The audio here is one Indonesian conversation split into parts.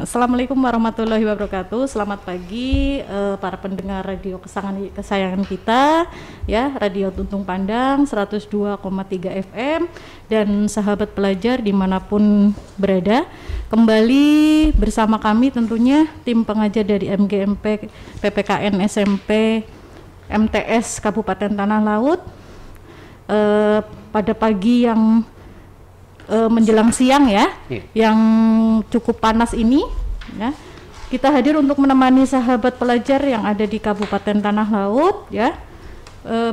Assalamualaikum warahmatullahi wabarakatuh. Selamat pagi para pendengar radio kesayangan kita ya, Radio Tuntung Pandang 102,3 FM dan sahabat pelajar dimanapun berada. Kembali bersama kami tentunya tim pengajar dari MGMP PPKN SMP MTS Kabupaten Tanah Laut pada pagi yang menjelang siang ya, yang cukup panas ini ya. Kita hadir untuk menemani sahabat pelajar yang ada di Kabupaten Tanah Laut ya,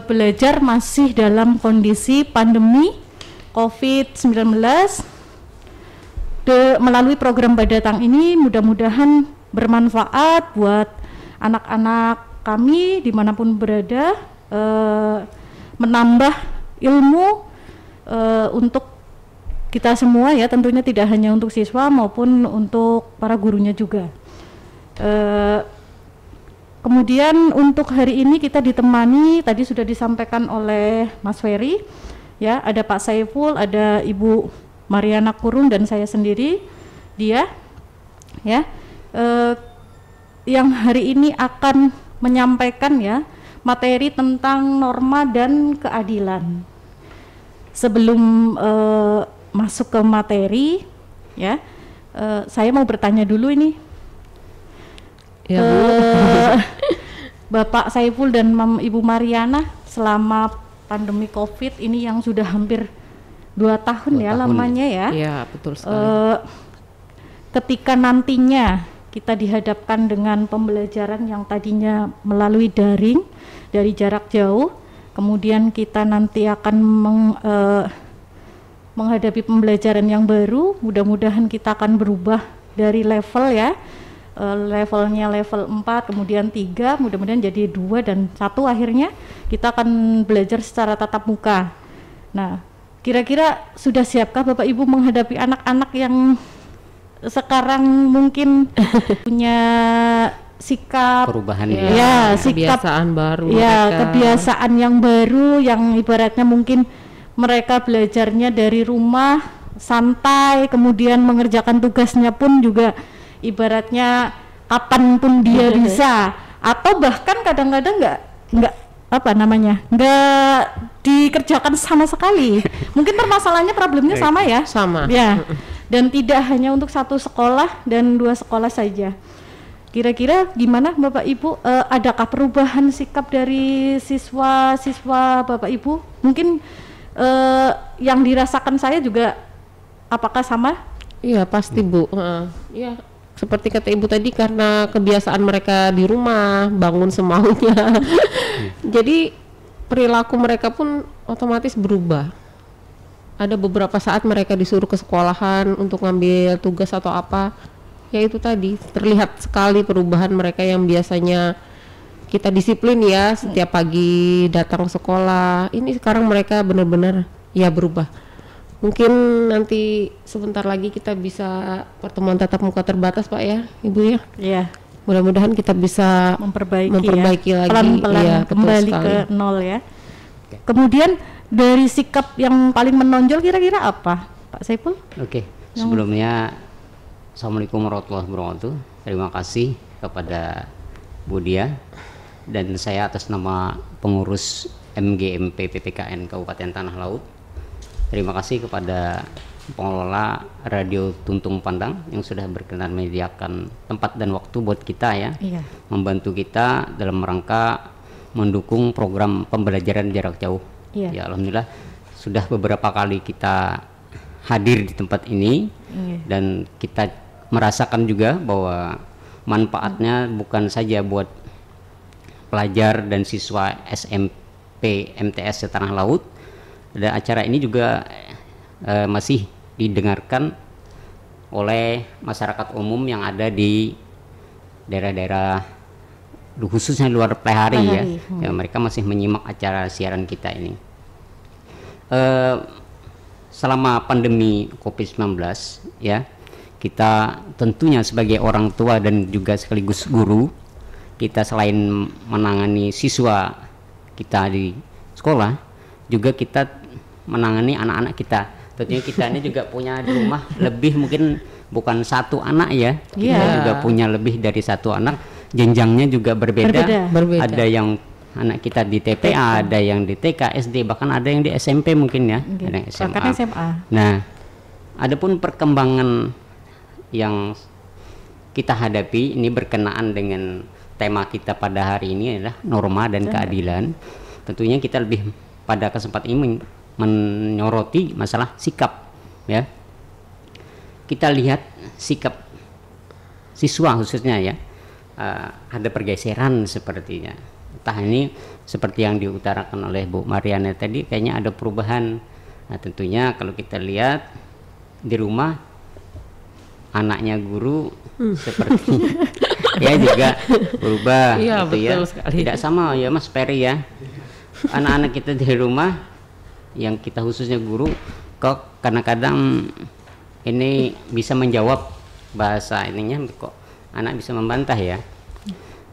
belajar masih dalam kondisi pandemi COVID-19. Melalui program Badatang ini mudah-mudahan bermanfaat buat anak-anak kami dimanapun berada, menambah ilmu untuk kita semua ya, tentunya tidak hanya untuk siswa maupun untuk para gurunya juga. Kemudian untuk hari ini kita ditemani, tadi sudah disampaikan oleh Mas Ferry ya, ada Pak Saiful, ada Ibu Mariana Kurung dan saya sendiri dia ya, yang hari ini akan menyampaikan ya materi tentang norma dan keadilan. Sebelum masuk ke materi ya, saya mau bertanya dulu ini ya, Bapak Saiful dan Ibu Mariana, selama pandemi COVID ini yang sudah hampir 2 tahun ya lamanya ya. Iya betul sekali. Ketika nantinya kita dihadapkan dengan pembelajaran yang tadinya melalui daring dari jarak jauh, kemudian kita nanti akan menghadapi pembelajaran yang baru, mudah-mudahan kita akan berubah dari level ya, levelnya level 4, kemudian 3, mudah-mudahan jadi 2 dan 1 akhirnya kita akan belajar secara tatap muka. Nah, kira-kira sudah siapkah Bapak Ibu menghadapi anak-anak yang sekarang mungkin punya sikap perubahan sikap kebiasaan baru ya, kebiasaan yang baru yang ibaratnya mungkin mereka belajarnya dari rumah santai, kemudian mengerjakan tugasnya pun juga ibaratnya kapanpun dia bisa, atau bahkan kadang-kadang nggak dikerjakan sama sekali. Mungkin permasalahannya problemnya sama ya, ya, dan tidak hanya untuk 1 sekolah dan 2 sekolah saja. Kira-kira gimana Bapak Ibu, adakah perubahan sikap dari siswa-siswa Bapak Ibu? Mungkin yang dirasakan saya juga apakah sama? Iya pasti Bu. Ya seperti kata Ibu tadi, karena kebiasaan mereka di rumah bangun semaunya jadi perilaku mereka pun otomatis berubah. Ada beberapa saat mereka disuruh ke sekolahan untuk ngambil tugas atau apa, ya itu tadi terlihat sekali perubahan mereka yang biasanya kita disiplin ya setiap pagi datang ke sekolah. Ini sekarang mereka benar-benar ya berubah. Mungkin nanti sebentar lagi kita bisa pertemuan tatap muka terbatas Pak ya Ibu ya. Iya. Mudah-mudahan kita bisa memperbaiki ya, lagi pelan-pelan ya, kembali ke nol ya. Kemudian dari sikap yang paling menonjol kira-kira apa Pak Saiful? Oke, sebelumnya Assalamualaikum warahmatullahi wabarakatuh. Terima kasih kepada Bu Dia dan saya atas nama pengurus MGMP PPKN Kabupaten Tanah Laut. Terima kasih kepada pengelola Radio Tuntung Pandang yang sudah berkenan menyediakan tempat dan waktu buat kita ya, membantu kita dalam rangka mendukung program pembelajaran jarak jauh. Ya alhamdulillah sudah beberapa kali kita hadir di tempat ini dan kita merasakan juga bahwa manfaatnya bukan saja buat pelajar dan siswa SMP MTS Tanah Laut, dan acara ini juga masih didengarkan oleh masyarakat umum yang ada di daerah-daerah khususnya luar Plehari ya. Ya, mereka masih menyimak acara siaran kita ini. Selama pandemi COVID-19 ya, kita tentunya sebagai orang tua dan juga sekaligus guru, kita selain menangani siswa kita di sekolah, juga kita menangani anak-anak kita. Tentunya kita ini juga punya di rumah lebih mungkin bukan satu anak ya, Iya. kita juga punya lebih dari satu anak, jenjangnya juga berbeda. Berbeda. Ada yang anak kita di TPA, ada yang di TK, SD, bahkan ada yang di SMP mungkin ya, ada yang SMA. Bahkan SMA. Nah, adapun perkembangan yang kita hadapi ini berkenaan dengan tema kita pada hari ini adalah norma dan keadilan. Tentunya kita lebih pada kesempatan ini menyoroti masalah sikap, ya. Kita lihat sikap siswa khususnya ya, ada pergeseran sepertinya. Entah ini seperti yang diutarakan oleh Bu Mariana tadi, kayaknya ada perubahan. Nah, tentunya kalau kita lihat di rumah anaknya guru seperti ya juga berubah, Iya, gitu ya. betul sekali. Tidak sama ya Mas Peri ya. Anak-anak kita di rumah yang kita khususnya guru kok kadang-kadang ini bisa menjawab bahasa ininya, kok anak bisa membantah ya.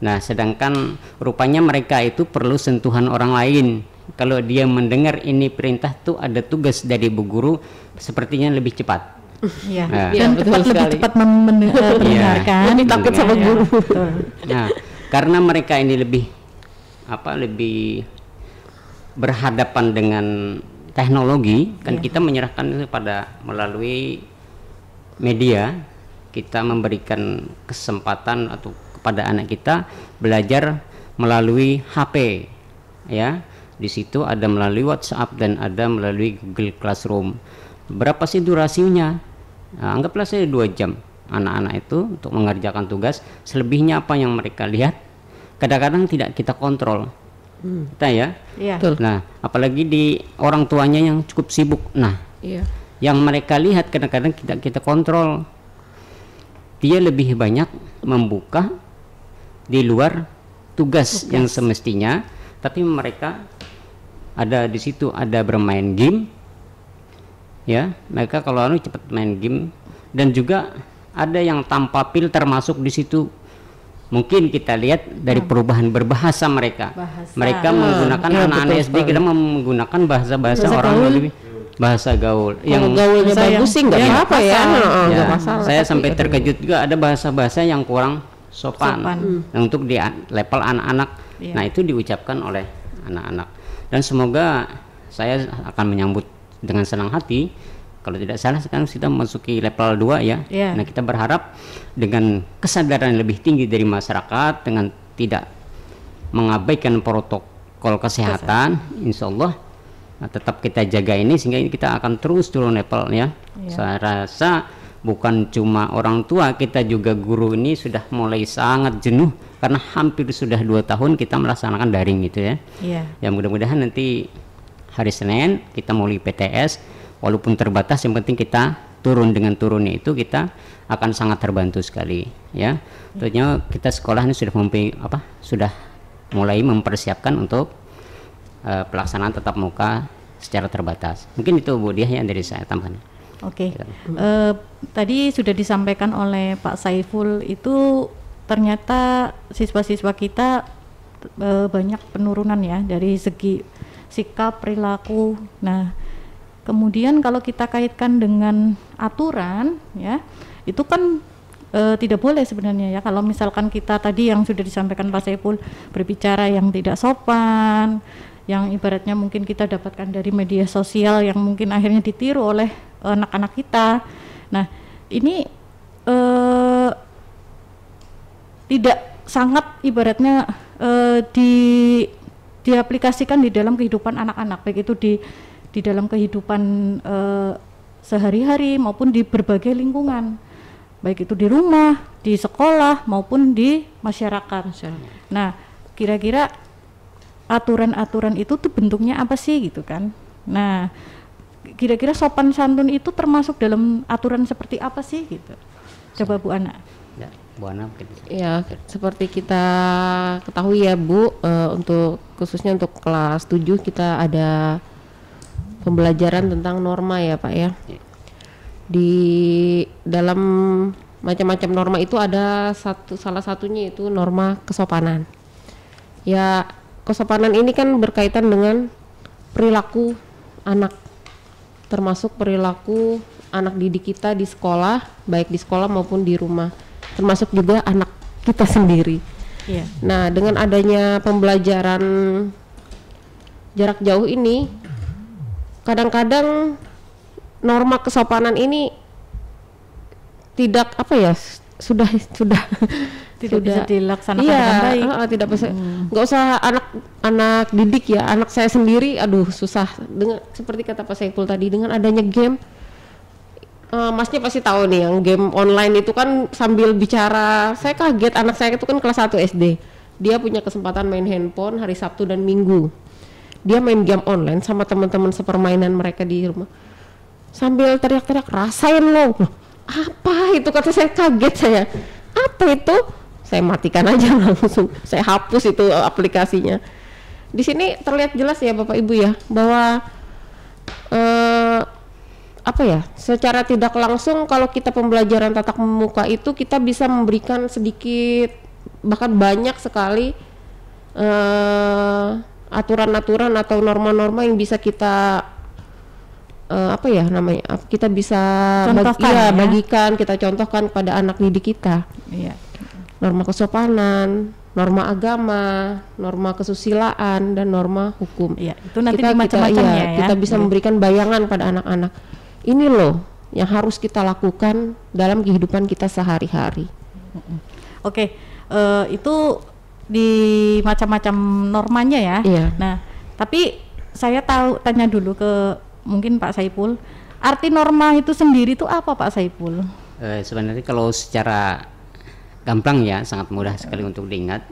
Nah, sedangkan rupanya mereka itu perlu sentuhan orang lain. Kalau dia mendengar ini perintah tuh ada tugas dari bu guru, sepertinya lebih cepat. Iya. Nah. Dan Iya, betul lebih sekali. cepat mendengarkan. Lebih takut sama Iya, guru. betul. Nah, karena mereka ini lebih berhadapan dengan teknologi, kan kita menyerahkan itu pada melalui media, kita memberikan kesempatan atau kepada anak kita belajar melalui HP, ya. Di situ ada melalui WhatsApp dan ada melalui Google Classroom. Berapa sih durasinya? Nah, anggaplah saya 2 jam anak-anak itu untuk mengerjakan tugas. Selebihnya apa yang mereka lihat, kadang-kadang tidak kita kontrol. Kita ya. Iya. Betul. Nah, apalagi di orang tuanya yang cukup sibuk. Nah, Iya. yang mereka lihat kadang-kadang kita kontrol. Dia lebih banyak membuka di luar tugas yang semestinya, tapi mereka ada di situ, ada bermain game, ya. Mereka kalau cepat main game, dan juga ada yang tanpa filter masuk di situ. Mungkin kita lihat dari perubahan berbahasa mereka. Bahasa. Mereka menggunakan Iya, anak-anak betul SD, sekali. kita menggunakan bahasa-bahasa Bahasa orang gaul. lebih bahasa gaul. Yang gaulnya bahasa bagus yang- sih nggak yang apa-apa ya. masalah. Heeh, Ya, nggak masalah. saya Tapi, sampai aduh. terkejut juga ada bahasa-bahasa yang kurang sopan. Nah, untuk di level anak-anak. Iya. Nah, itu diucapkan oleh anak-anak. Dan semoga saya akan menyambut dengan senang hati. Kalau tidak salah sekarang kita memasuki level 2 ya. Iya. Nah, kita berharap dengan kesadaran yang lebih tinggi dari masyarakat, dengan tidak mengabaikan protokol kesehatan, insya Allah tetap kita jaga ini sehingga kita akan terus turun level ya. Saya rasa bukan cuma orang tua, kita juga guru ini sudah mulai sangat jenuh karena hampir sudah 2 tahun kita melaksanakan daring gitu ya. Iya. Ya mudah-mudahan nanti hari Senin kita mulai PTS, walaupun terbatas yang penting kita turun. Dengan turunnya itu kita akan sangat terbantu sekali ya. Tentunya kita sekolah ini sudah mulai mempersiapkan untuk pelaksanaan tatap muka secara terbatas. Mungkin itu Bu Diah yang dari saya tambahkan. Oke. Tadi sudah disampaikan oleh Pak Saiful, itu ternyata siswa-siswa kita banyak penurunan ya dari segi sikap, perilaku. Nah, kemudian kalau kita kaitkan dengan aturan ya, itu kan tidak boleh sebenarnya ya. Kalau misalkan kita tadi yang sudah disampaikan Pak Saiful berbicara yang tidak sopan, yang ibaratnya mungkin kita dapatkan dari media sosial yang mungkin akhirnya ditiru oleh anak-anak kita. Nah, ini tidak sangat ibaratnya diaplikasikan di dalam kehidupan anak-anak, baik itu di dalam kehidupan sehari-hari maupun di berbagai lingkungan, baik itu di rumah, di sekolah maupun di masyarakat. Nah, kira-kira aturan-aturan itu tuh bentuknya apa sih gitu kan? Nah, kira-kira sopan santun itu termasuk dalam aturan seperti apa sih gitu? Coba Bu Ana. Ya, Bu Ana mungkin. Ya, seperti kita ketahui ya Bu, untuk khususnya untuk kelas 7 kita ada pembelajaran tentang norma ya Pak ya. Di dalam macam-macam norma itu ada salah satunya itu norma kesopanan. Ya, kesopanan ini kan berkaitan dengan perilaku anak, termasuk perilaku anak didik kita di sekolah, baik di sekolah maupun di rumah, termasuk juga anak kita sendiri. Iya. Nah, dengan adanya pembelajaran jarak jauh ini, kadang-kadang norma kesopanan ini tidak apa ya, sudah Tidak bisa dilaksanakan iya, dengan baik. tidak bisa. Nggak usah anak didik ya, anak saya sendiri, aduh susah. Dengan seperti kata Pak Saiful tadi, dengan adanya game, Masnya pasti tahu nih yang game online itu kan sambil bicara. Saya kaget, anak saya itu kan kelas 1 SD. Dia punya kesempatan main handphone hari Sabtu dan Minggu. Dia main game online sama teman-teman sepermainan mereka di rumah. Sambil teriak-teriak, rasain lo. Apa itu, kata saya, kaget saya. Apa itu? Saya matikan aja langsung. Saya hapus itu aplikasinya. Di sini terlihat jelas ya Bapak Ibu ya, bahwa apa ya, secara tidak langsung kalau kita pembelajaran tatap muka itu kita bisa memberikan sedikit, bahkan banyak sekali aturan-aturan atau norma-norma yang bisa kita apa ya namanya, kita bisa bagikan, kita contohkan kepada anak didik kita. Iya. Norma kesopanan, norma agama, norma kesusilaan, dan norma hukum. Iya, itu nanti macam-macamnya ya. Kita bisa memberikan bayangan pada anak-anak. Ini loh yang harus kita lakukan dalam kehidupan kita sehari-hari. Oke, itu di macam-macam normanya ya. Iya. Nah, tapi saya tanya dulu ke mungkin Pak Saiful, arti norma itu sendiri itu apa Pak Saiful? Sebenarnya kalau secara gampang ya, sangat mudah sekali untuk diingat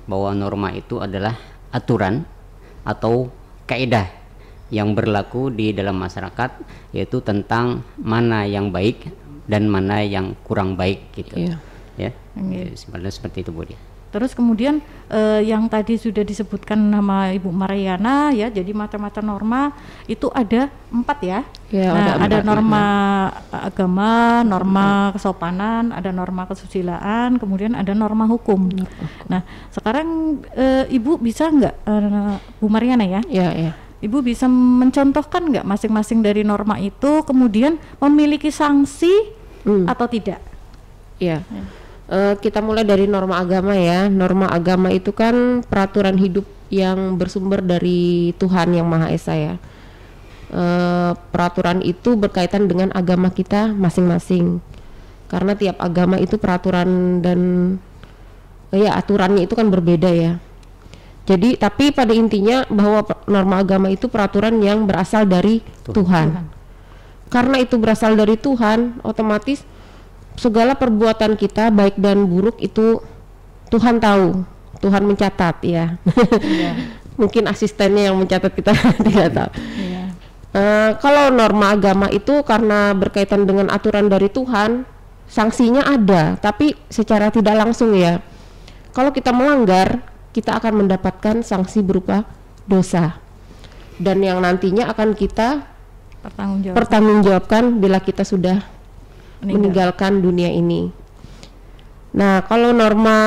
bahwa norma itu adalah aturan atau kaidah yang berlaku di dalam masyarakat, yaitu tentang mana yang baik dan mana yang kurang baik gitu. Iya. Ya, sebenarnya seperti itu Bu Dia. Terus kemudian yang tadi sudah disebutkan nama Ibu Mariana ya, jadi macam-macam norma itu ada 4 ya. Ya, nah, ada 4 norma agama, norma kesopanan, ada norma kesusilaan, kemudian ada norma hukum. Nah, sekarang Ibu bisa nggak, Bu Mariana ya? Iya. Ibu bisa mencontohkan nggak masing-masing dari norma itu kemudian memiliki sanksi atau tidak? Iya. Kita mulai dari norma agama ya. Norma agama itu kan peraturan hidup yang bersumber dari Tuhan Yang Maha Esa ya. Peraturan itu berkaitan dengan agama kita masing-masing. Karena tiap agama itu peraturan dan ya aturannya itu kan berbeda ya. Jadi tapi pada intinya bahwa norma agama itu peraturan yang berasal dari Tuhan. Karena itu berasal dari Tuhan, otomatis segala perbuatan kita baik dan buruk itu Tuhan tahu, Tuhan mencatat ya. Mungkin asistennya yang mencatat, kita tidak tahu. Kalau norma agama itu karena berkaitan dengan aturan dari Tuhan, sanksinya ada, tapi secara tidak langsung ya. Kalau kita melanggar, kita akan mendapatkan sanksi berupa dosa, dan yang nantinya akan kita pertanggungjawabkan bila kita sudah meninggalkan dunia ini. Nah, kalau norma,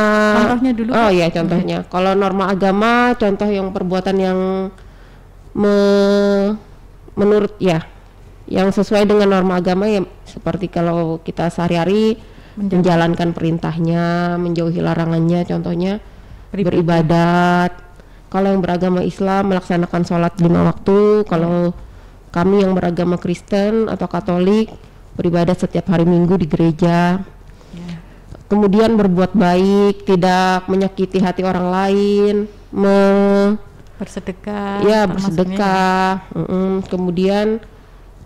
contohnya dulu. Oh ya, contohnya. Kalau norma agama, contoh yang perbuatan yang menurut ya, yang sesuai dengan norma agama ya, seperti kalau kita sehari-hari menjalankan perintahnya, menjauhi larangannya, contohnya beribadat. Kalau yang beragama Islam melaksanakan sholat 5 waktu. Kalau kami yang beragama Kristen atau Katolik beribadat setiap hari Minggu di gereja. Kemudian berbuat baik, tidak menyakiti hati orang lain, bersedekah. Ya, bersedekah. Kemudian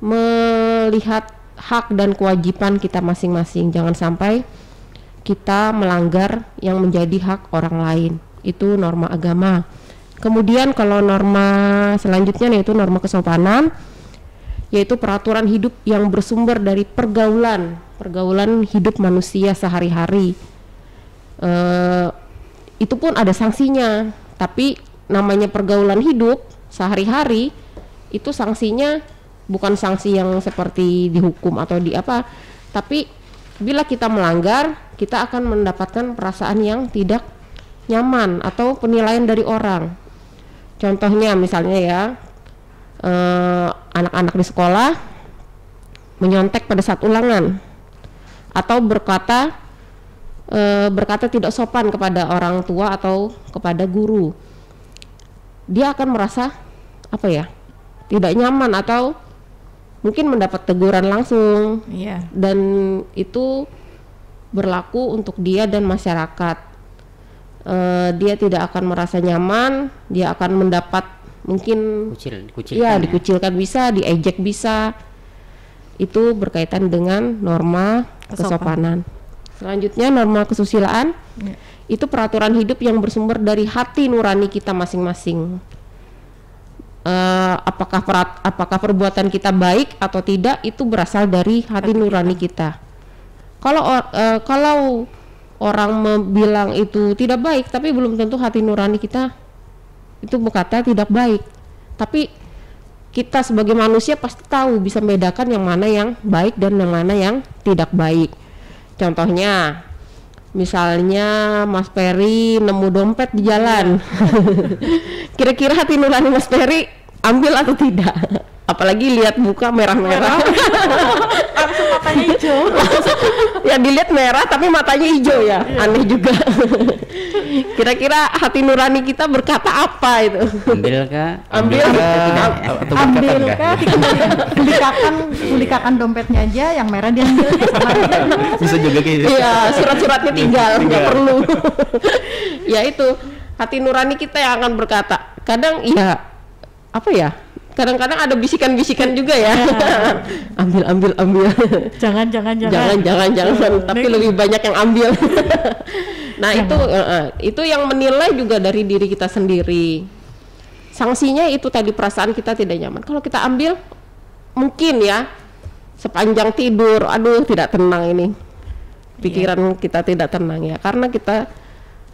melihat hak dan kewajiban kita masing-masing. Jangan sampai kita melanggar yang menjadi hak orang lain. Itu norma agama. Kemudian kalau norma selanjutnya yaitu norma kesopanan, yaitu peraturan hidup yang bersumber dari pergaulan hidup manusia sehari-hari. Itu pun ada sanksinya, tapi namanya pergaulan hidup sehari-hari itu sanksinya bukan sanksi yang seperti dihukum atau di apa, tapi bila kita melanggar, kita akan mendapatkan perasaan yang tidak nyaman atau penilaian dari orang. Contohnya misalnya ya, anak-anak di sekolah menyontek pada saat ulangan, atau berkata tidak sopan kepada orang tua atau kepada guru, dia akan merasa apa ya, tidak nyaman atau mungkin mendapat teguran langsung. Dan itu berlaku untuk dia dan masyarakat. Dia tidak akan merasa nyaman, dia akan mendapat mungkin dikucilkan bisa, diejek bisa. Itu berkaitan dengan norma kesopanan. Selanjutnya norma kesusilaan, itu peraturan hidup yang bersumber dari hati nurani kita masing-masing. Apakah perbuatan kita baik atau tidak, itu berasal dari hati nurani kita. Kalau orang bilang itu tidak baik, tapi belum tentu hati nurani kita itu berkata tidak baik. Tapi kita sebagai manusia pasti tahu, bisa membedakan yang mana yang baik dan yang mana yang tidak baik. Contohnya, misalnya Mas Peri nemu dompet di jalan. Kira-kira hati nurani Mas Peri ambil atau tidak? Apalagi lihat muka merah-merah. Langsung matanya hijau. Ya dilihat merah tapi matanya hijau ya. Aneh juga. Kira-kira hati nurani kita berkata apa itu? Ambil kah? Gulikakan dompetnya aja, yang merah diambil. Bisa juga kayak gitu. Iya, surat-suratnya tinggal, nggak perlu. Ya itu, hati nurani kita yang akan berkata. Kadang ya apa ya? Kadang-kadang ada bisikan-bisikan juga ya. ambil. Jangan. Tapi lebih banyak yang ambil. Nah, itu yang menilai juga dari diri kita sendiri. Sanksinya itu tadi, perasaan kita tidak nyaman. Kalau kita ambil, mungkin ya sepanjang tidur, aduh tidak tenang ini. Pikiran kita tidak tenang ya, karena kita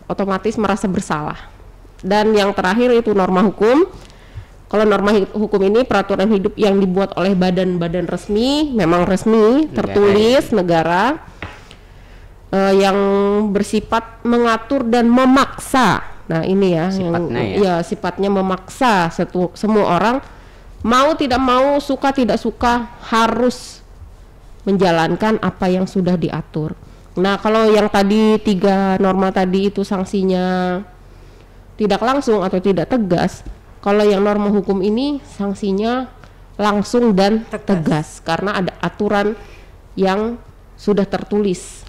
otomatis merasa bersalah. Dan yang terakhir itu norma hukum. Kalau norma hukum ini peraturan hidup yang dibuat oleh badan-badan resmi, memang resmi, tertulis negara, yang bersifat mengatur dan memaksa. Nah ini ya, sifatnya memaksa semua orang, mau tidak mau, suka tidak suka, harus menjalankan apa yang sudah diatur. Nah kalau yang tadi 3 norma tadi itu sanksinya tidak langsung atau tidak tegas. Kalau yang norma hukum ini sanksinya langsung dan tegas karena ada aturan yang sudah tertulis.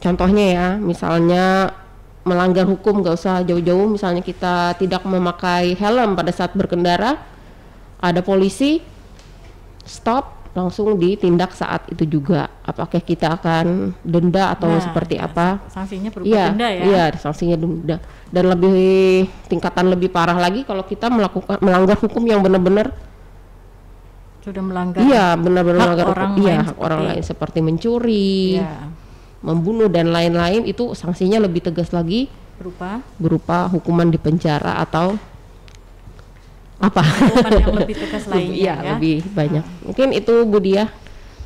Contohnya ya, misalnya melanggar hukum, gak usah jauh-jauh, misalnya kita tidak memakai helm pada saat berkendara, ada polisi stop, langsung ditindak saat itu juga. Apakah kita akan denda atau seperti apa? Sanksinya berupa denda ya? Iya, sanksinya denda. Dan tingkatan lebih parah lagi kalau kita melanggar hukum yang benar-benar sudah melanggar. Iya, benar-benar melanggar hak orang lain seperti mencuri, membunuh dan lain-lain, itu sanksinya lebih tegas lagi, berupa hukuman di penjara atau apa? Hukuman yang lebih tegas lainnya ya. Lebih banyak. Mungkin itu Bu Diah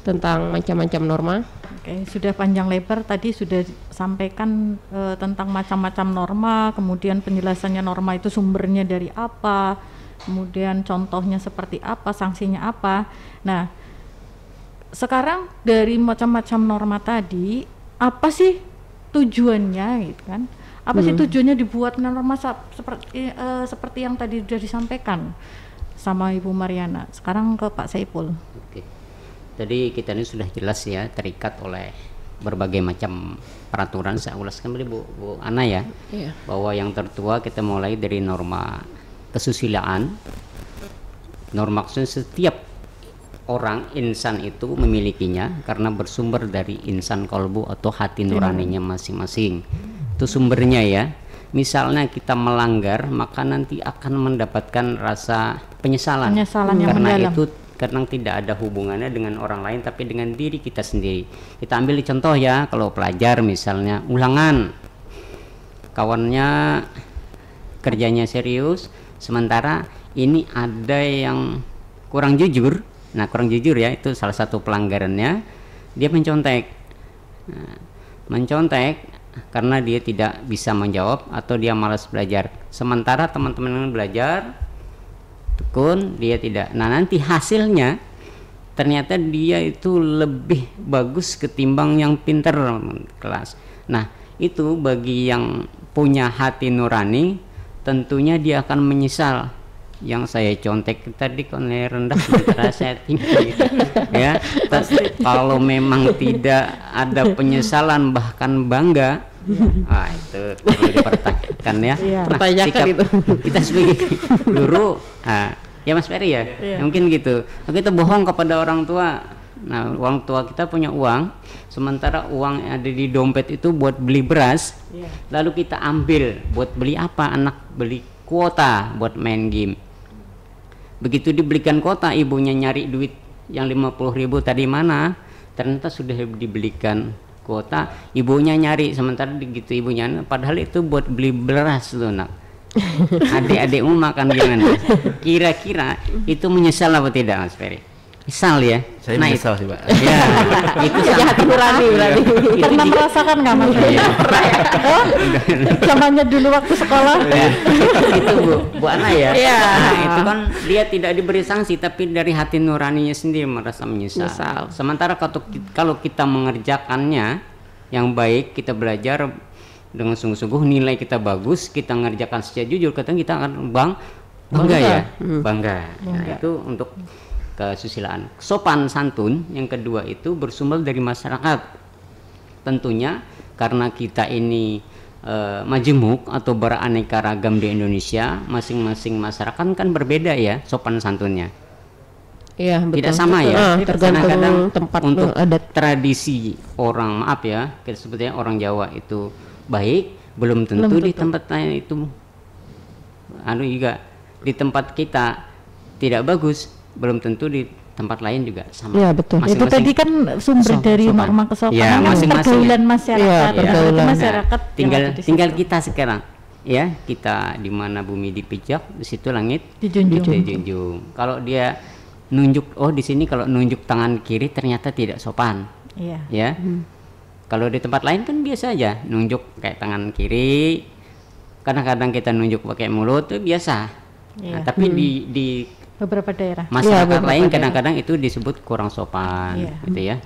tentang macam-macam norma. Oke, sudah panjang lebar tadi sudah sampaikan tentang macam-macam norma, kemudian penjelasannya norma itu sumbernya dari apa, kemudian contohnya seperti apa, sanksinya apa. Nah, sekarang dari macam-macam norma tadi, apa sih tujuannya gitu kan? Apa sih tujuannya dibuat norma seperti yang tadi sudah disampaikan sama Ibu Mariana? Sekarang ke Pak Saipul. Oke. Tadi kita ini sudah jelas ya, terikat oleh berbagai macam peraturan. Saya ulaskan tadi Bu Ana ya, bahwa yang tertua kita mulai dari norma kesusilaan. Norma kesusilaan setiap orang, insan itu memilikinya karena bersumber dari insan kolbu atau hati nuraninya masing-masing. Itu sumbernya ya. Misalnya kita melanggar, maka nanti akan mendapatkan rasa penyesalan karena itu karena tidak ada hubungannya dengan orang lain tapi dengan diri kita sendiri. Kita ambil contoh ya, kalau pelajar misalnya ulangan, kawannya kerjanya serius, sementara ini ada yang kurang jujur. Nah, kurang jujur ya, itu salah satu pelanggarannya. Dia mencontek. Nah, mencontek karena dia tidak bisa menjawab atau dia malas belajar. Sementara teman-teman yang belajar tekun, dia tidak. Nah, nanti hasilnya ternyata dia itu lebih bagus ketimbang yang pinter kelas. Nah, itu bagi yang punya hati nurani tentunya dia akan menyesal. Yang saya contek tadi kan nilai rendah sementara saya tinggi ya. Kalau memang tidak ada penyesalan bahkan bangga, itu perlu dipertanyakan ya. Nah, sikap kita sebagai guru, ya Mas Ferry ya, mungkin gitu. Kita bohong kepada orang tua. Nah, orang tua kita punya uang, sementara uang yang ada di dompet itu buat beli beras, lalu kita ambil buat beli apa? Anak beli kuota buat main game. Begitu dibelikan kuota, ibunya nyari duit yang 50.000 tadi mana? Ternyata sudah dibelikan kuota, ibunya nyari, sementara begitu ibunya, padahal itu buat beli beras tuh nak. Adik-adikmu makan gimana? Kira-kira itu menyesal apa tidak, Mas Ferry? Misal ya, saya menyesal sih Pak. Ya, itu hati nurani berarti. Pernah merasakan nggak Mas? Zamannya dulu waktu sekolah. Ya, itu Bu Ana ya. Iya. Nah, itu kan dia tidak diberi sanksi, tapi dari hati nuraninya sendiri merasa menyesal. Sementara kalau kita mengerjakannya yang baik, kita belajar dengan sungguh-sungguh, nilai kita bagus, kita mengerjakan secara jujur, kadang kita akan bangga ya, bangga. Nah, itu untuk kesusilaan. Sopan santun yang kedua itu bersumber dari masyarakat. Tentunya karena kita ini majemuk atau beraneka ragam di Indonesia, masing-masing masyarakat kan berbeda ya sopan santunnya. Iya, betul. Tidak sama ya. Tergantung tempat untuk adat. Tradisi orang, maaf ya, kita sebutnya orang Jawa itu baik, belum tentu di tempat lain itu juga di tempat kita tidak bagus, belum tentu di tempat lain juga sama. Iya, betul. Itu tadi kan sumber dari sopan. norma kesopanan Ya, kan pergaulan masyarakat. pergaulan. Masyarakat Tinggal kita sekarang ya, kita di mana bumi dipijak, di situ langit dijunjung. Kalau dia nunjuk, di sini kalau nunjuk tangan kiri ternyata tidak sopan. Iya. Ya. Kalau di tempat lain kan biasa aja nunjuk kayak tangan kiri. Kadang-kadang kita nunjuk pakai mulut itu biasa. Nah, tapi di beberapa daerah masyarakat lain kadang-kadang itu disebut kurang sopan, gitu ya.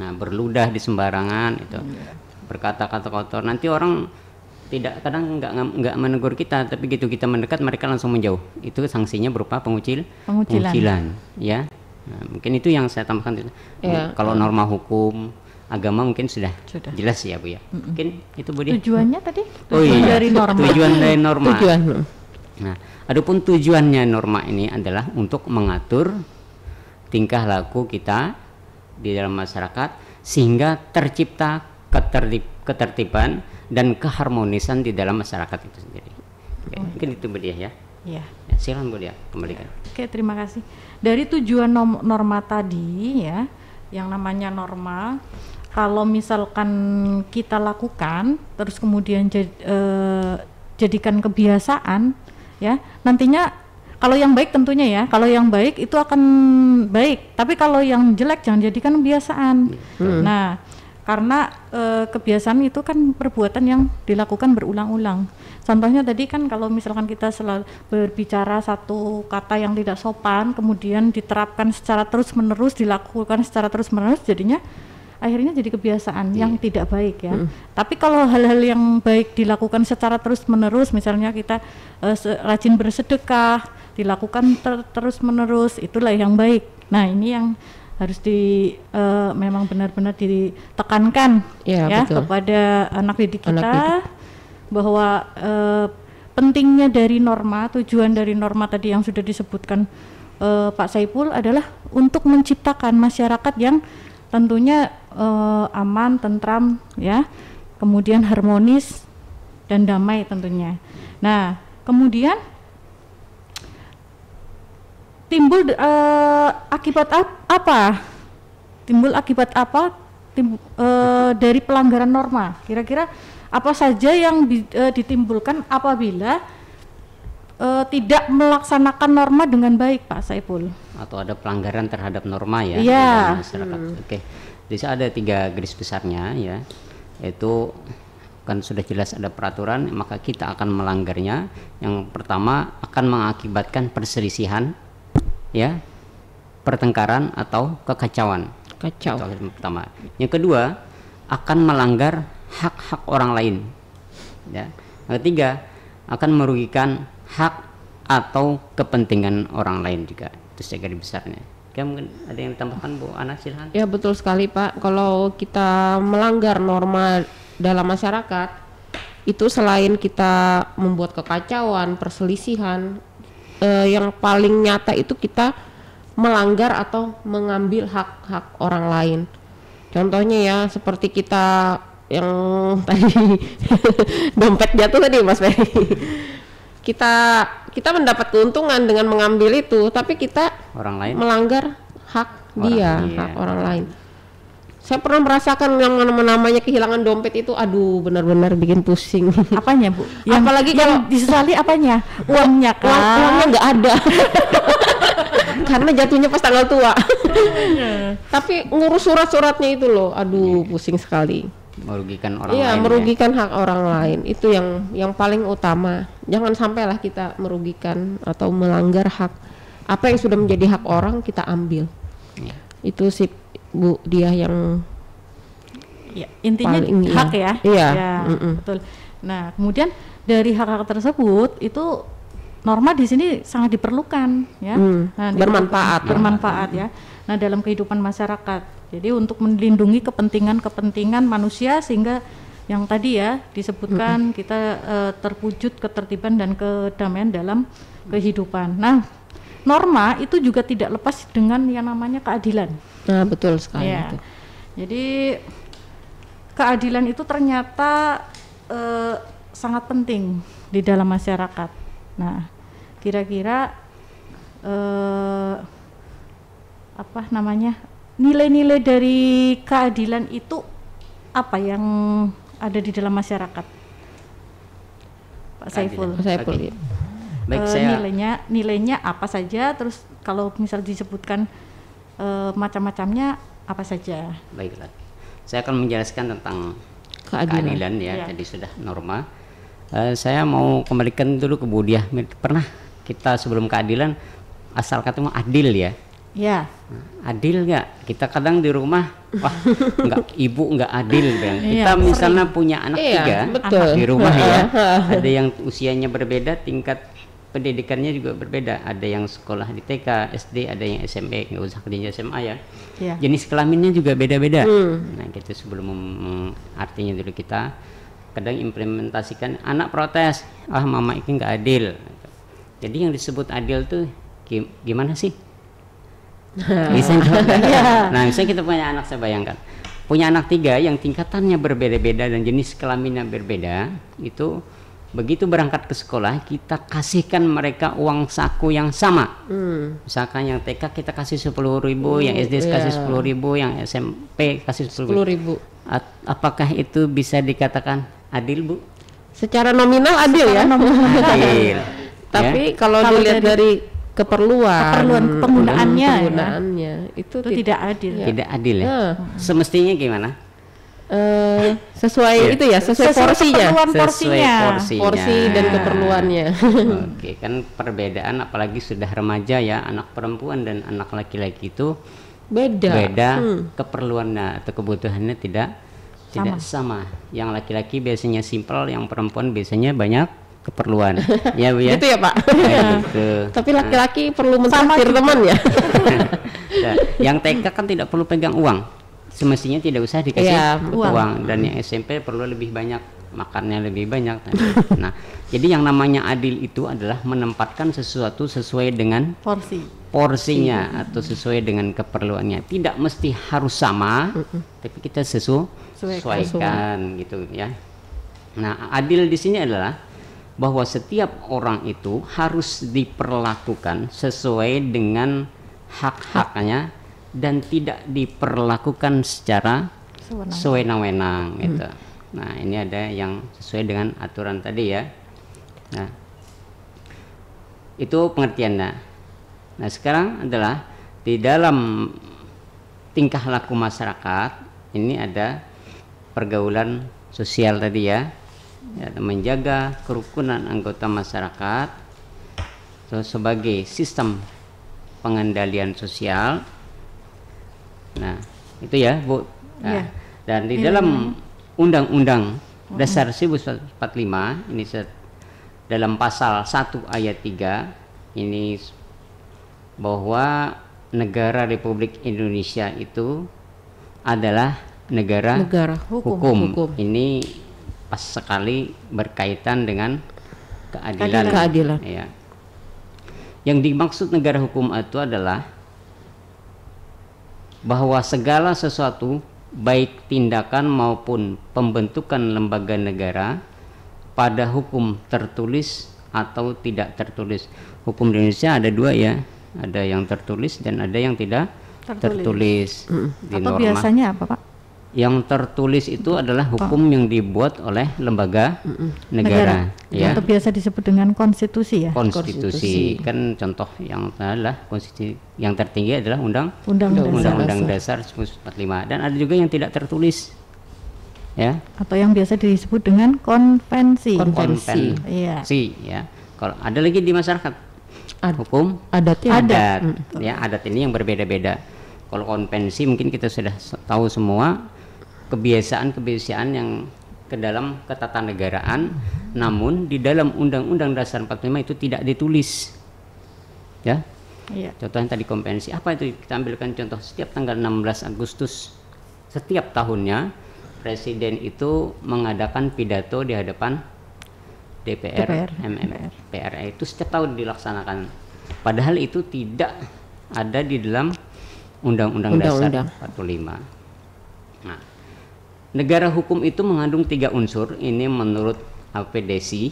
Nah, berludah di sembarangan itu, berkata-kata kotor. Nanti orang kadang nggak menegur kita, tapi gitu kita mendekat mereka langsung menjauh. Itu sanksinya berupa pengucilan, ya. Nah, mungkin itu yang saya tambahkan. Kalau norma hukum agama mungkin sudah jelas ya Bu ya. Mungkin itu Bu dia. Tujuannya tadi? Dari norma. Tujuan dari norma. Tujuan. Nah, adapun tujuannya norma ini adalah untuk mengatur tingkah laku kita di dalam masyarakat sehingga tercipta ketertiban dan keharmonisan di dalam masyarakat itu sendiri. Mungkin itu Bu Dia ya. Iya. Silakan Bu Dia, kembalikan. Oke, terima kasih. Dari tujuan norma tadi ya, yang namanya norma, kalau misalkan kita lakukan terus kemudian jadikan kebiasaan ya, nantinya kalau yang baik tentunya ya, kalau yang baik itu akan baik, tapi kalau yang jelek jangan jadikan kebiasaan. Nah, karena kebiasaan itu kan perbuatan yang dilakukan berulang-ulang. Contohnya tadi kan kalau misalkan kita selalu berbicara satu kata yang tidak sopan, kemudian diterapkan secara terus-menerus, dilakukan secara terus-menerus, jadinya akhirnya jadi kebiasaan yang tidak baik ya. Tapi kalau hal-hal yang baik dilakukan secara terus-menerus, misalnya kita rajin bersedekah, dilakukan terus-menerus, itulah yang baik. Nah, ini yang harus memang benar-benar ditekankan ya kepada anak didik kita, bahwa pentingnya dari norma, tujuan dari norma tadi yang sudah disebutkan Pak Saiful adalah untuk menciptakan masyarakat yang tentunya aman, tentram ya, kemudian harmonis dan damai tentunya. Nah, kemudian timbul akibat apa? Timbul akibat apa? Dari pelanggaran norma. Kira-kira apa saja yang ditimbulkan apabila tidak melaksanakan norma dengan baik, Pak Saiful? Atau ada pelanggaran terhadap norma ya, yeah. Di masyarakat. Oke. Di sini ada 3 garis besarnya ya. Itu kan sudah jelas ada peraturan, maka kita akan melanggarnya. Yang pertama akan mengakibatkan perselisihan ya. pertengkaran atau kekacauan. Kacau. Itu yang pertama. Yang kedua, akan melanggar hak-hak orang lain. Ya. Yang ketiga, akan merugikan hak atau kepentingan orang lain juga. Itu saja garis besarnya. Ya, mungkin ada yang ditambahkan Bu Ana, silahkan. Ya betul sekali Pak. Kalau kita melanggar norma dalam masyarakat, itu selain kita membuat kekacauan, perselisihan, yang paling nyata itu kita melanggar atau mengambil hak-hak orang lain. Contohnya ya seperti kita yang tadi dompet jatuh tadi Mas Ferry. Kita mendapat keuntungan dengan mengambil itu, tapi kita Orang lain melanggar hak hak orang lain. Saya pernah merasakan yang namanya kehilangan dompet itu, aduh benar-benar bikin pusing. Apanya Bu? Apalagi yang disesali apanya? Uangnya kan? Uangnya nggak ada. Karena jatuhnya pas tanggal tua. Tapi ngurus surat-suratnya itu loh, aduh pusing sekali. Merugikan orang Iya, lain. merugikan hak orang lain. Itu yang paling utama. Jangan sampailah kita merugikan atau melanggar hak. Apa yang sudah menjadi hak orang kita ambil. Ya. Itu sih Bu dia yang Ya, intinya paling, hak ya. Iya. Ya, betul. Nah, kemudian dari hak-hak tersebut itu norma di sini sangat diperlukan ya. Nah, bermanfaat ya. Nah, dalam kehidupan masyarakat. Jadi untuk melindungi kepentingan manusia sehingga yang tadi ya disebutkan kita terwujud ketertiban dan kedamaian dalam kehidupan. Nah, norma itu juga tidak lepas dengan yang namanya keadilan. Nah, betul sekali Ya. itu. Jadi keadilan itu ternyata sangat penting di dalam masyarakat. Nah, kira-kira apa namanya nilai-nilai dari keadilan itu apa yang ada di dalam masyarakat, Pak Saiful? Keadilan. Saiful. Oke. Baik, saya nilainya apa saja, terus kalau misal disebutkan macam-macamnya apa saja? baiklah. Saya akan menjelaskan tentang Keadilan. keadilan ya. Ya. Tadi sudah norma. Saya mau kembalikan dulu ke Bu Diah. Pernah kita sebelum keadilan asal kata mau adil ya. Ya. Adil nggak? Kita kadang di rumah, wah nggak, ibu nggak adil bilang. Iya, Kita misalnya punya anak Iya, tiga betul. di rumah ya, ada yang usianya berbeda, tingkat pendidikannya juga berbeda. Ada yang sekolah di TK, SD, ada yang SMP, nggak usah kerja SMA ya. Ya. Jenis kelaminnya juga beda-beda. Nah gitu sebelum artinya dulu kita kadang implementasikan anak protes, mama ini nggak adil. Jadi yang disebut adil tuh gimana sih? Bisa jawab nggak? Nah misalnya kita punya anak, saya bayangkan punya anak tiga yang tingkatannya berbeda-beda dan jenis kelaminnya berbeda, itu begitu berangkat ke sekolah kita kasihkan mereka uang saku yang sama. Misalkan yang TK kita kasih 10.000, yang SD kasih 10.000, yang SMP kasih 10.000. Apakah itu bisa dikatakan adil, Bu? Secara nominal adil ya. Adil. Tapi Ya? kalau dilihat dari keperluan penggunaannya itu tidak adil. Tidak adil ya. Semestinya gimana? Sesuai itu ya, sesuai porsinya. Porsi dan keperluannya. Oke, kan perbedaan apalagi sudah remaja ya, anak perempuan dan anak laki-laki itu beda keperluannya atau kebutuhannya tidak sama. Yang laki-laki biasanya simpel, yang perempuan biasanya banyak keperluan. Ya Bu ya. Gitu ya Pak. Gitu. Tapi laki-laki perlu mentraktir teman ya. Nah, yang TK kan tidak perlu pegang uang. Semestinya tidak usah dikasih uang, dan yang SMP perlu lebih banyak, makannya lebih banyak. Nah, jadi yang namanya adil itu adalah menempatkan sesuatu sesuai dengan porsinya atau sesuai dengan keperluannya. Tidak mesti harus sama, tapi kita sesuaikan gitu ya. Nah, adil di sini adalah bahwa setiap orang itu harus diperlakukan sesuai dengan hak-haknya dan tidak diperlakukan secara sewenang-wenang gitu. Nah, ini ada yang sesuai dengan aturan tadi ya. Nah, itu pengertiannya. Nah, sekarang adalah di dalam tingkah laku masyarakat ini ada pergaulan sosial tadi ya. Menjaga kerukunan anggota masyarakat sebagai sistem pengendalian sosial. Nah, itu ya, Bu. Nah, Iya. dan di dalam Undang-Undang Dasar 1945 ini dalam pasal 1 ayat 3 ini bahwa negara Republik Indonesia itu adalah negara hukum. Ini pas sekali berkaitan dengan keadilan. Ya. Yang dimaksud negara hukum itu adalah bahwa segala sesuatu baik tindakan maupun pembentukan lembaga negara pada hukum tertulis atau tidak tertulis. Hukum di Indonesia ada dua ya, ada yang tertulis dan ada yang tidak tertulis. Di Atau norma. biasanya apa, Pak? Yang tertulis itu adalah hukum yang dibuat oleh lembaga negara, ya. Atau biasa disebut dengan konstitusi ya. Konstitusi kan contoh yang adalah konstitusi yang tertinggi adalah Undang-Undang Dasar 1945, dan ada juga yang tidak tertulis, ya. Atau yang biasa disebut dengan konvensi. Iya. Ya. Kalau ada lagi di masyarakat hukum adat, ya, adat ini yang berbeda-beda. Kalau konvensi mungkin kita sudah tahu semua kebiasaan-kebiasaan yang ke dalam ketatanegaraan, namun di dalam Undang-Undang Dasar 45 itu tidak ditulis, ya. Iya. Contohnya tadi konvensi, apa itu? Kita ambilkan contoh, setiap tanggal 16 Agustus setiap tahunnya Presiden itu mengadakan pidato di hadapan DPR, MPR itu setiap tahun dilaksanakan. Padahal itu tidak ada di dalam Undang-Undang Dasar 45. Nah, negara hukum itu mengandung 3 unsur. Ini menurut APDC.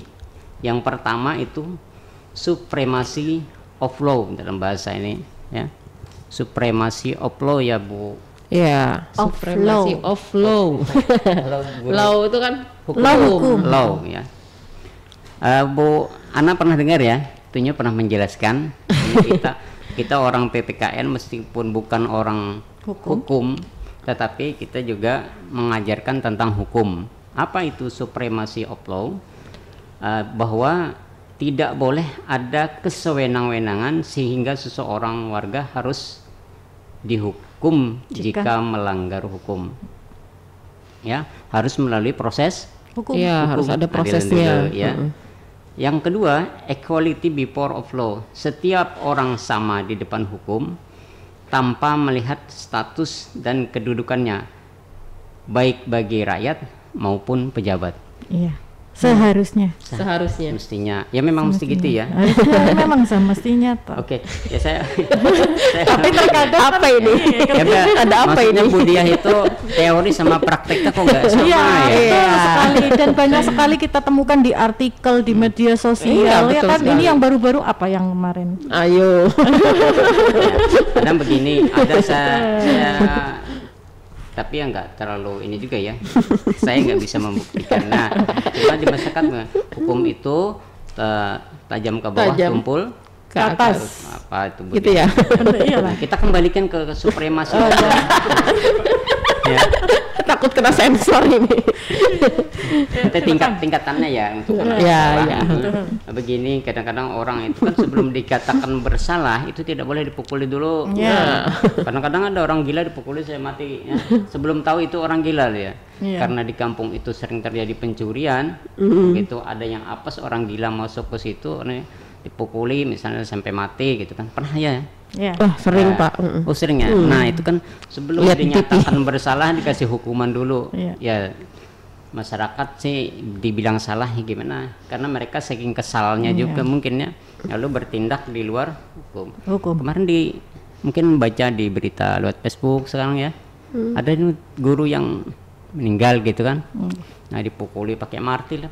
Yang pertama itu supremacy of law dalam bahasa ini, ya. Supremacy of law ya, Bu. Ya, supremacy of law. Law itu kan hukum. Law, ya. Bu Ana pernah dengar ya? Itunya pernah menjelaskan. Ini kita orang PPKN meskipun bukan orang hukum, tetapi kita juga mengajarkan tentang hukum. Apa itu supremacy of law? Bahwa tidak boleh ada kesewenang-wenangan sehingga seseorang warga harus dihukum jika melanggar hukum. Ya, harus melalui proses Hukum. Ya, harus ada prosesnya. dulu, ya. Yang kedua, equality before of law. Setiap orang sama di depan hukum tanpa melihat status dan kedudukannya, baik bagi rakyat maupun pejabat. Iya. Seharusnya. Mestinya. Ya memang mesti gitu ya. Harusnya memang semestinya toh. Oke, ya saya Tapi terkadang Apa ini? ada apa ini? Bu Diah itu teori sama prakteknya kok nggak sama Iya, ya? betul sekali, dan banyak sekali kita temukan di artikel di media sosial. Iya, Ya betul kan, sekali. ini yang baru-baru apa yang kemarin? Ayo. Kadang begini, ada saya tapi ya nggak terlalu ini juga ya. Saya nggak bisa membuktikan. Nah, cuma di masyarakat hukum itu tajam ke bawah, tumpul ke atas. Apa itu? Gitu ya. Nah, kita kembalikan ke supremasi. Ya. Takut kena sensor ini. Itu tingkatannya ya untuk Ya. Begini, kadang-kadang orang itu kan sebelum dikatakan bersalah itu tidak boleh dipukuli dulu. Ya. Kadang-kadang ada orang gila dipukuli saya mati. Ya. Sebelum tahu itu orang gila ya. Karena di kampung itu sering terjadi pencurian. Begitu ada yang apes, orang gila masuk ke situ, dipukuli misalnya sampai mati gitu kan. Pernah ya? Ya. Wah, sering Pak. Oh sering ya. Nah itu kan sebelum dinyatakan bersalah dikasih hukuman dulu. Ya masyarakat sih dibilang salah ya gimana? Karena mereka saking kesalnya juga mungkin ya, lalu bertindak di luar hukum. Kemarin mungkin baca di berita lewat Facebook sekarang ya, ada guru yang meninggal gitu kan. Nah dipukuli pakai martil.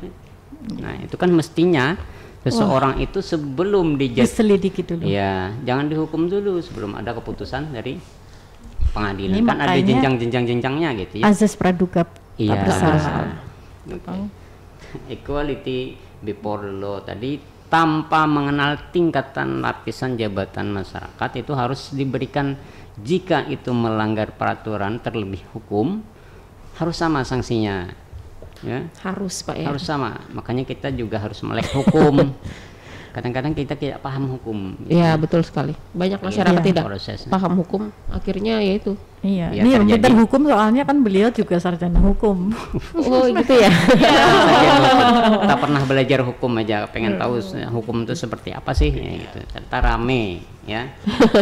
Nah itu kan mestinya seseorang itu sebelum diselidiki dulu. Ya, jangan dihukum dulu sebelum ada keputusan dari pengadilan. Ini Kan ada makanya jenjang-jenjangnya gitu ya. Azas praduga Iya. bersalah. Equality before law tadi tanpa mengenal tingkatan lapisan jabatan masyarakat itu harus diberikan, jika itu melanggar peraturan terlebih hukum harus sama sanksinya. Ya. Harus Pak ya. Harus sama, makanya kita juga harus melek hukum. Kadang-kadang kita tidak paham hukum. Ya betul sekali. Banyak masyarakat Iya. tidak Prosesnya. paham hukum, akhirnya ya itu. Iya, Ya, ini yang terjadi. pintar hukum soalnya kan beliau juga sarjana hukum. Oh gitu ya. Kita pernah belajar hukum aja, pengen tahu hukum itu seperti apa sih, ya, gitu. Ternyata rame, ya,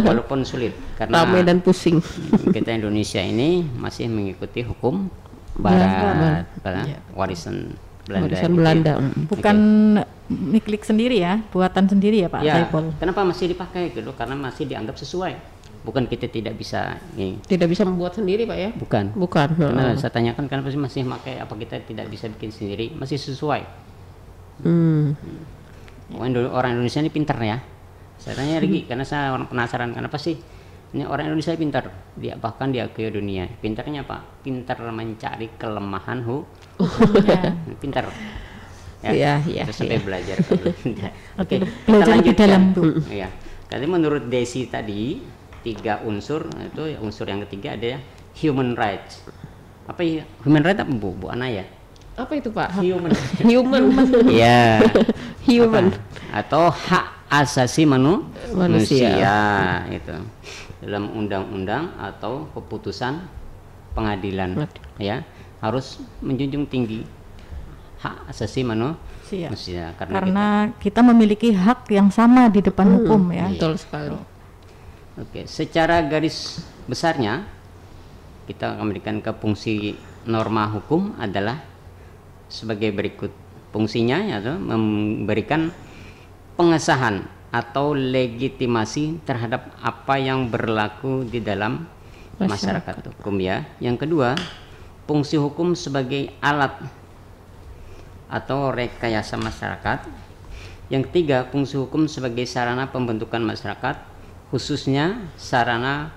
walaupun sulit karena Rame dan pusing. kita Indonesia ini masih mengikuti hukum Barat. Barat, warisan Belanda. Warisan gitu. Belanda. Bukan miklik sendiri ya, buatan sendiri ya Pak Ya, Saiful. kenapa masih dipakai gitu? Karena masih dianggap sesuai. Bukan kita tidak bisa, nih, Tidak bisa membuat sendiri Pak ya? bukan. Bukan. Karena saya tanyakan kenapa sih masih pakai, apa kita tidak bisa bikin sendiri? Masih sesuai. Orang Indonesia ini pintar ya. Saya tanya Rigi, karena saya orang penasaran kenapa sih ini orang Indonesia pintar, dia bahkan diakui dunia. Pintarnya apa? Pintar mencari kelemahan pintar. Iya, iya, Terus sampai iya. belajar. Oke, kita belajar lebih lanjutkan. dalam, Bu. Iya. Tadi menurut Desi tadi 3 unsur, itu unsur yang ketiga ada human rights. Apa ya? Human rights apa Bu Ana ya? Apa itu Pak? Human. Human. Iya. Human. Atau hak asasi Manusia. itu dalam undang-undang atau keputusan pengadilan, ya, harus menjunjung tinggi hak asasi manusia Karena kita memiliki hak yang sama di depan hukum ya. Betul sekali. Oke, secara garis besarnya kita kembalikan ke fungsi norma hukum adalah sebagai berikut. Fungsinya yaitu memberikan pengesahan atau legitimasi terhadap apa yang berlaku di dalam masyarakat hukum, ya. Yang kedua, fungsi hukum sebagai alat atau rekayasa masyarakat. Yang ketiga, fungsi hukum sebagai sarana pembentukan masyarakat, khususnya sarana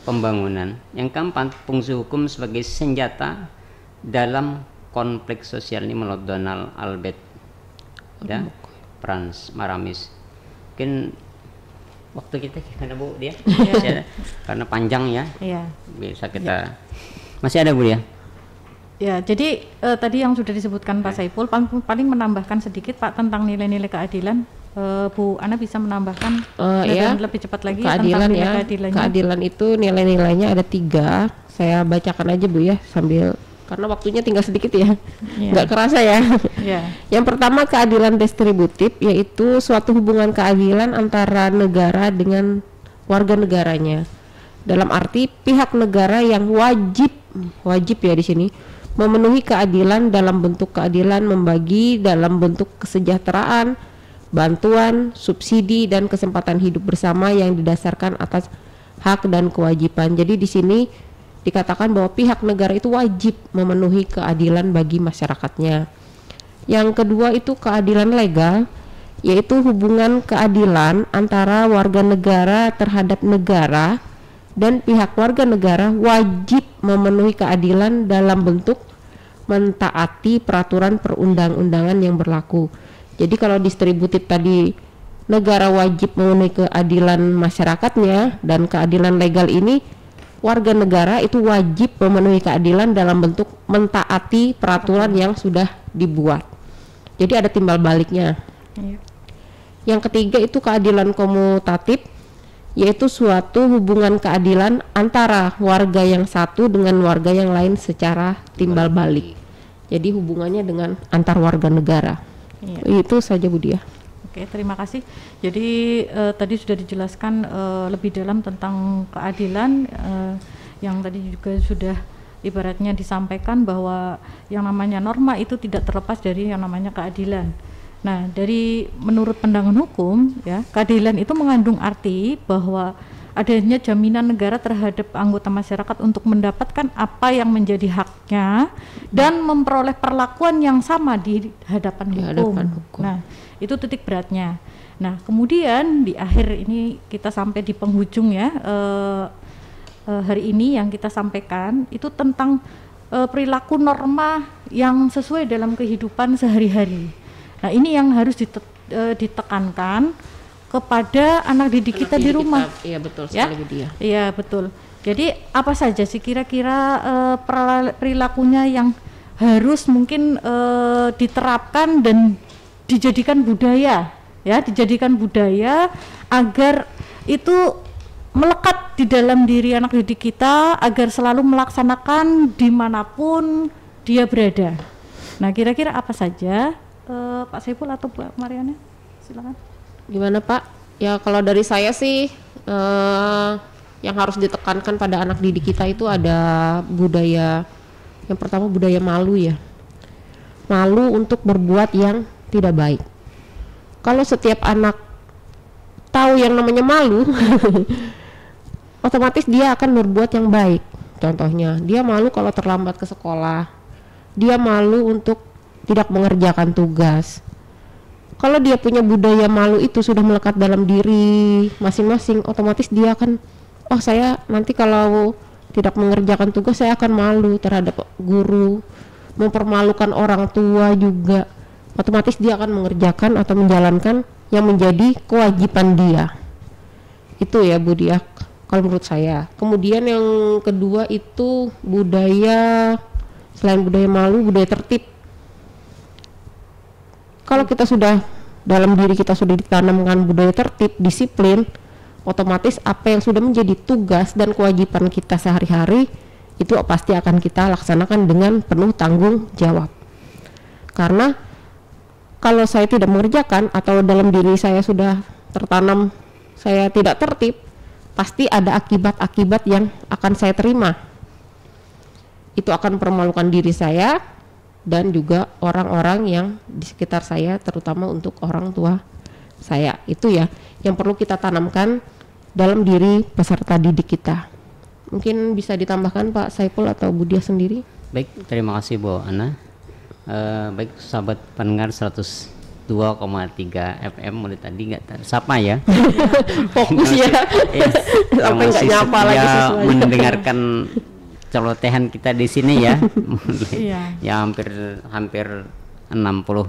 pembangunan. Yang keempat, fungsi hukum sebagai senjata dalam konflik sosial. Ini menurut Donald Albert, ya, Franz Maramis. Mungkin waktu kita gimana Bu dia? Karena panjang ya. Iya. Bisa kita masih ada Bu ya? Ya, jadi tadi yang sudah disebutkan Pak Saiful, paling menambahkan sedikit Pak tentang nilai-nilai keadilan. Bu Ana bisa menambahkan Ya, lebih cepat lagi keadilan tentang nilai ya. keadilannya. Keadilan itu nilai-nilainya ada 3. Saya bacakan aja Bu ya, sambil karena waktunya tinggal sedikit ya. Nggak kerasa ya. Ya. Yang pertama, keadilan distributif, yaitu suatu hubungan keadilan antara negara dengan warga negaranya. Dalam arti pihak negara yang wajib ya di sini memenuhi keadilan dalam bentuk keadilan membagi dalam bentuk kesejahteraan, bantuan, subsidi dan kesempatan hidup bersama yang didasarkan atas hak dan kewajiban. Jadi di sini dikatakan bahwa pihak negara itu wajib memenuhi keadilan bagi masyarakatnya. Yang kedua itu keadilan legal, yaitu hubungan keadilan antara warga negara terhadap negara, dan pihak warga negara wajib memenuhi keadilan dalam bentuk mentaati peraturan perundang-undangan yang berlaku. Jadi kalau distributif tadi negara wajib memenuhi keadilan masyarakatnya, dan keadilan legal ini warga negara itu wajib memenuhi keadilan dalam bentuk mentaati peraturan yang sudah dibuat. Jadi ada timbal baliknya. Iya. Yang ketiga itu keadilan komutatif, yaitu suatu hubungan keadilan antara warga yang satu dengan warga yang lain secara timbal balik. Jadi hubungannya dengan antar warga negara. Iya. Itu saja Bu Dia. Oke, terima kasih. Jadi tadi sudah dijelaskan lebih dalam tentang keadilan, yang tadi juga sudah ibaratnya disampaikan bahwa yang namanya norma itu tidak terlepas dari yang namanya keadilan. Nah, dari menurut pandangan hukum, ya, keadilan itu mengandung arti bahwa adanya jaminan negara terhadap anggota masyarakat untuk mendapatkan apa yang menjadi haknya dan memperoleh perlakuan yang sama di hadapan hukum. Nah, itu titik beratnya. Nah, kemudian di akhir ini kita sampai di penghujung ya, hari ini yang kita sampaikan itu tentang perilaku norma yang sesuai dalam kehidupan sehari-hari. Nah, ini yang harus ditekankan kepada anak didik kita di rumah. Iya betul sekali Bu Dia. Iya betul. Jadi apa saja sih kira-kira perilakunya yang harus mungkin diterapkan dan dijadikan budaya ya, dijadikan budaya agar itu melekat di dalam diri anak didik kita agar selalu melaksanakan dimanapun dia berada. Nah, kira-kira apa saja, Pak Saiful atau Bu Mariana? Silakan. Gimana Pak? Ya kalau dari saya sih yang harus ditekankan pada anak didik kita itu ada budaya, yang pertama budaya malu ya. Malu untuk berbuat yang tidak baik. Kalau setiap anak tahu yang namanya malu, otomatis dia akan berbuat yang baik. Contohnya, dia malu kalau terlambat ke sekolah. Dia malu untuk tidak mengerjakan tugas. Kalau dia punya budaya malu itu sudah melekat dalam diri masing-masing, otomatis dia akan, oh saya nanti kalau tidak mengerjakan tugas saya akan malu terhadap guru, mempermalukan orang tua juga. Otomatis dia akan mengerjakan atau menjalankan yang menjadi kewajiban dia. Itu ya Bu Dia, kalau menurut saya. Kemudian yang kedua itu budaya, selain budaya malu, budaya tertib. Kalau kita sudah dalam diri kita sudah ditanamkan budaya tertib, disiplin, otomatis apa yang sudah menjadi tugas dan kewajiban kita sehari-hari itu pasti akan kita laksanakan dengan penuh tanggung jawab. Karena kalau saya tidak mengerjakan atau dalam diri saya sudah tertanam saya tidak tertib, pasti ada akibat-akibat yang akan saya terima. Itu akan mempermalukan diri saya dan juga orang-orang yang di sekitar saya, terutama untuk orang tua saya. Itu ya yang perlu kita tanamkan dalam diri peserta didik kita. Mungkin bisa ditambahkan Pak Saiful atau Bu Dia sendiri. Baik, terima kasih Bu Ana. Baik sahabat pendengar 102,3 FM mulai tadi nggak sama ya. Fokus ya. Sampai nggak nyapa lagi sesuai. Mendengarkan celotehan kita di sini ya. Iya. Ya hampir 60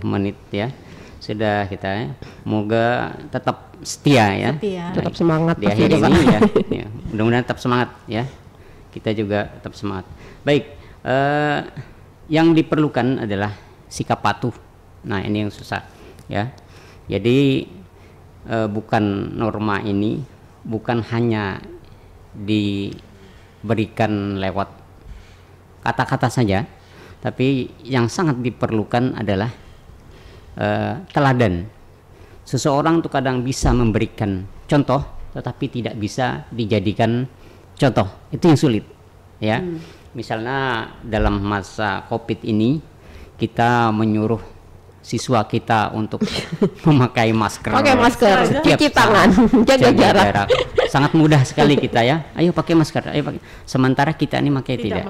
menit ya. Sudah kita ya. Moga tetap setia ya. Tetap semangat di akhir ini ya. Ya. Mudah-mudahan tetap semangat ya. Kita juga tetap semangat. Baik, yang diperlukan adalah sikap patuh. Nah, ini yang susah ya. Jadi bukan norma ini bukan hanya diberikan lewat kata-kata saja, tapi yang sangat diperlukan adalah teladan. Seseorang tuh kadang bisa memberikan contoh tetapi tidak bisa dijadikan contoh. Itu yang sulit ya. Misalnya dalam masa Covid ini kita menyuruh siswa kita untuk memakai masker, cuci tangan, jaga jarak. Sangat mudah sekali kita ya. Ayo pakai masker, ayo pakai. Sementara kita ini pakai tidak.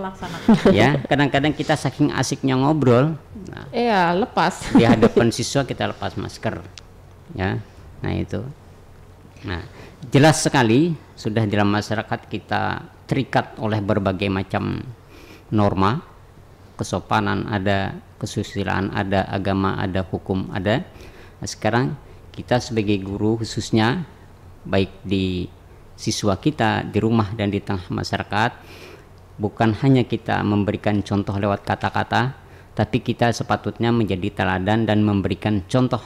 Ya, kadang-kadang kita saking asiknya ngobrol, nah, lepas. Di hadapan siswa kita lepas masker. Ya. Nah, itu. Nah, jelas sekali sudah dalam masyarakat kita terikat oleh berbagai macam norma, kesopanan ada, kesusilaan ada, agama ada, hukum ada. Nah, sekarang kita sebagai guru khususnya baik di siswa kita di rumah dan di tengah masyarakat, bukan hanya kita memberikan contoh lewat kata-kata, tapi kita sepatutnya menjadi teladan dan memberikan contoh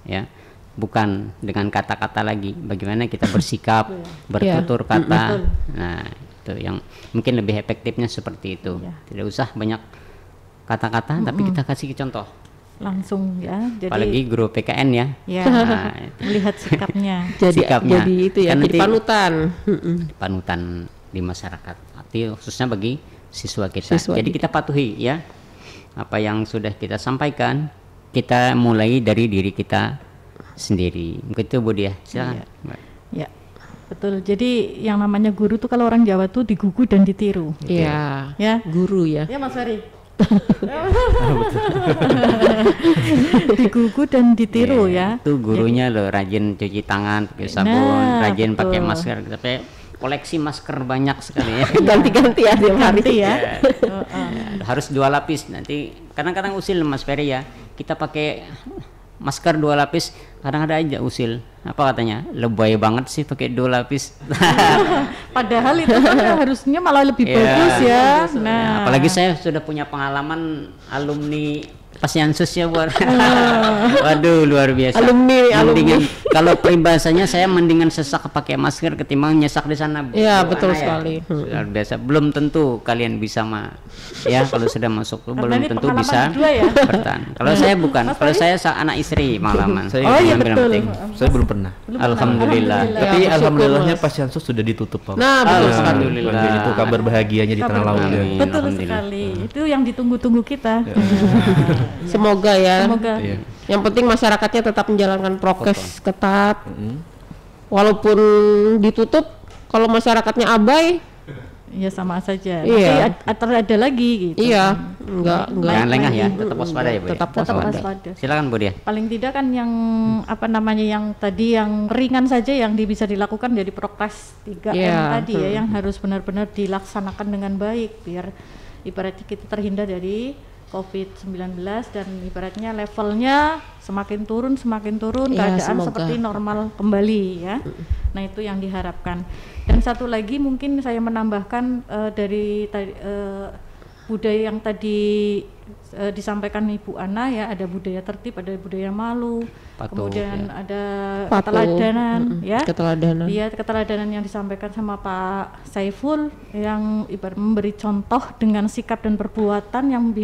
ya. Bukan dengan kata-kata lagi, bagaimana kita bersikap, bertutur kata. Nah, itu yang mungkin lebih efektifnya seperti itu. Tidak usah banyak kata-kata, tapi kita kasih contoh. Langsung ya. Jadi, apalagi guru PKN ya. Nah, melihat sikapnya. Sikapnya. Jadi itu ya, jadi panutan. Panutan di masyarakat. Arti khususnya bagi siswa kita. Jadi kita patuhi ya apa yang sudah kita sampaikan. Kita mulai dari diri kita sendiri. Begitu Bu Dia, silakan. Ya, betul. Jadi yang namanya guru tuh kalau orang Jawa tuh digugu dan ditiru. Iya. Ya. Guru ya. Ya Mas Ferry. Digugu dan ditiru ya. Itu gurunya loh rajin cuci tangan pakai sabun, rajin pakai masker, tapi koleksi masker banyak sekali ya. Ganti-ganti ya tiap hari ya. Harus 2 lapis nanti. Kadang-kadang usil Mas Ferry ya. Kita pakai masker 2 lapis, kadang ada aja usil. Apa katanya? Lebay banget sih pakai 2 lapis. Padahal itu kan harusnya malah lebih bagus ya. Nah, apalagi saya sudah punya pengalaman alumni Pasiansus ya buat. Waduh luar biasa. Alumni. Mendingan kalau peribahasanya saya mendingan sesak pakai masker ketimbang nyesak di sana. Iya, betul Ana sekali. Luar biasa. Belum tentu kalian bisa ya kalau sudah masuk belum ini tentu pengalaman bisa kedua ya? bertahan. Kalau saya bukan. Mas Kalau Fahri? saya anak istri malaman. Saya iya, yang bilang betul. penting. Saya belum pernah. Alhamdulillah. Tapi bersyukur, alhamdulillahnya Mas. Pasiansus sudah ditutup, Pak. Nah, betul sekali. Alhamdulillah. Jadi itu kabar bahagianya di tanah laut ya. Amin. Betul Alhamdulillah. sekali. Itu yang ditunggu-tunggu kita. Semoga ya. Semoga. Iya. Yang penting masyarakatnya tetap menjalankan prokes ketat. Mm. Walaupun ditutup, kalau masyarakatnya abai, Ya sama saja. Iya. Nanti ada lagi gitu. iya, enggak. Jangan lengah ya, tetap waspada ya Bu. Tetap Tetap waspada. waspada. Silakan Bu Dia. Paling tidak kan yang apa namanya yang tadi yang ringan saja yang bisa dilakukan jadi prokes 3M Iya. tadi ya yang harus benar-benar dilaksanakan dengan baik biar ibaratnya kita terhindar dari COVID-19 dan ibaratnya levelnya semakin turun Iya, keadaan semoga. seperti normal kembali ya. Nah itu yang diharapkan. Dan satu lagi mungkin saya menambahkan dari budaya yang tadi disampaikan Ibu Ana ya, ada budaya tertib, ada budaya malu, Patuh, kemudian ya. ada Patuh. keteladanan ya. Keteladanan. Iya, keteladanan yang disampaikan sama Pak Saiful yang ibarat memberi contoh dengan sikap dan perbuatan yang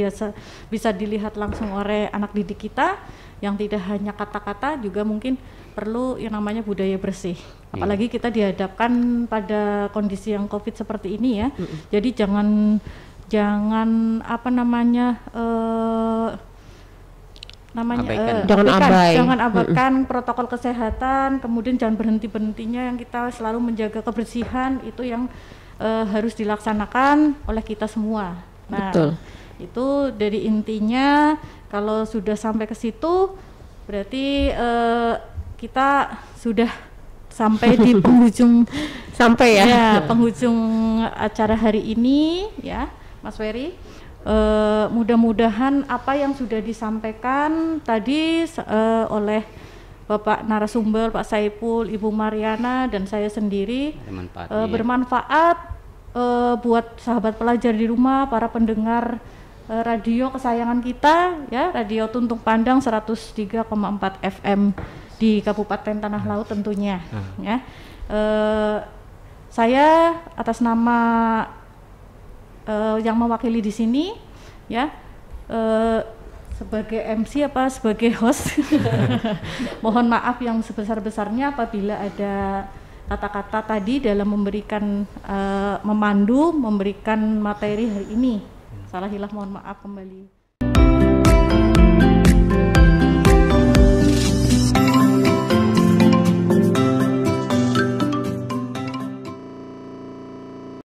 bisa dilihat langsung oleh anak didik kita, yang tidak hanya kata-kata, juga mungkin perlu yang namanya budaya bersih. Apalagi kita dihadapkan pada kondisi yang COVID seperti ini ya. Jadi jangan apa namanya Abaikan. Jangan abai. jangan abaikan protokol kesehatan, kemudian jangan berhentinya yang kita selalu menjaga kebersihan, itu yang harus dilaksanakan oleh kita semua. Nah, Betul. itu dari intinya kalau sudah sampai ke situ berarti kita sudah sampai di penghujung Sampai ya. penghujung acara hari ini ya Mas Ferry. Mudah-mudahan apa yang sudah disampaikan tadi oleh Bapak narasumber Pak Saiful, Ibu Mariana dan saya sendiri Bermanfaat, bermanfaat buat sahabat pelajar di rumah, para pendengar radio kesayangan kita ya, Radio Tuntung Pandang 103,4 FM di Kabupaten Tanah Laut tentunya ya. Saya atas nama yang mewakili di sini ya sebagai MC sebagai host mohon maaf yang sebesar-besarnya apabila ada kata-kata tadi dalam memberikan memberikan materi hari ini. Salah hilah mohon maaf kembali.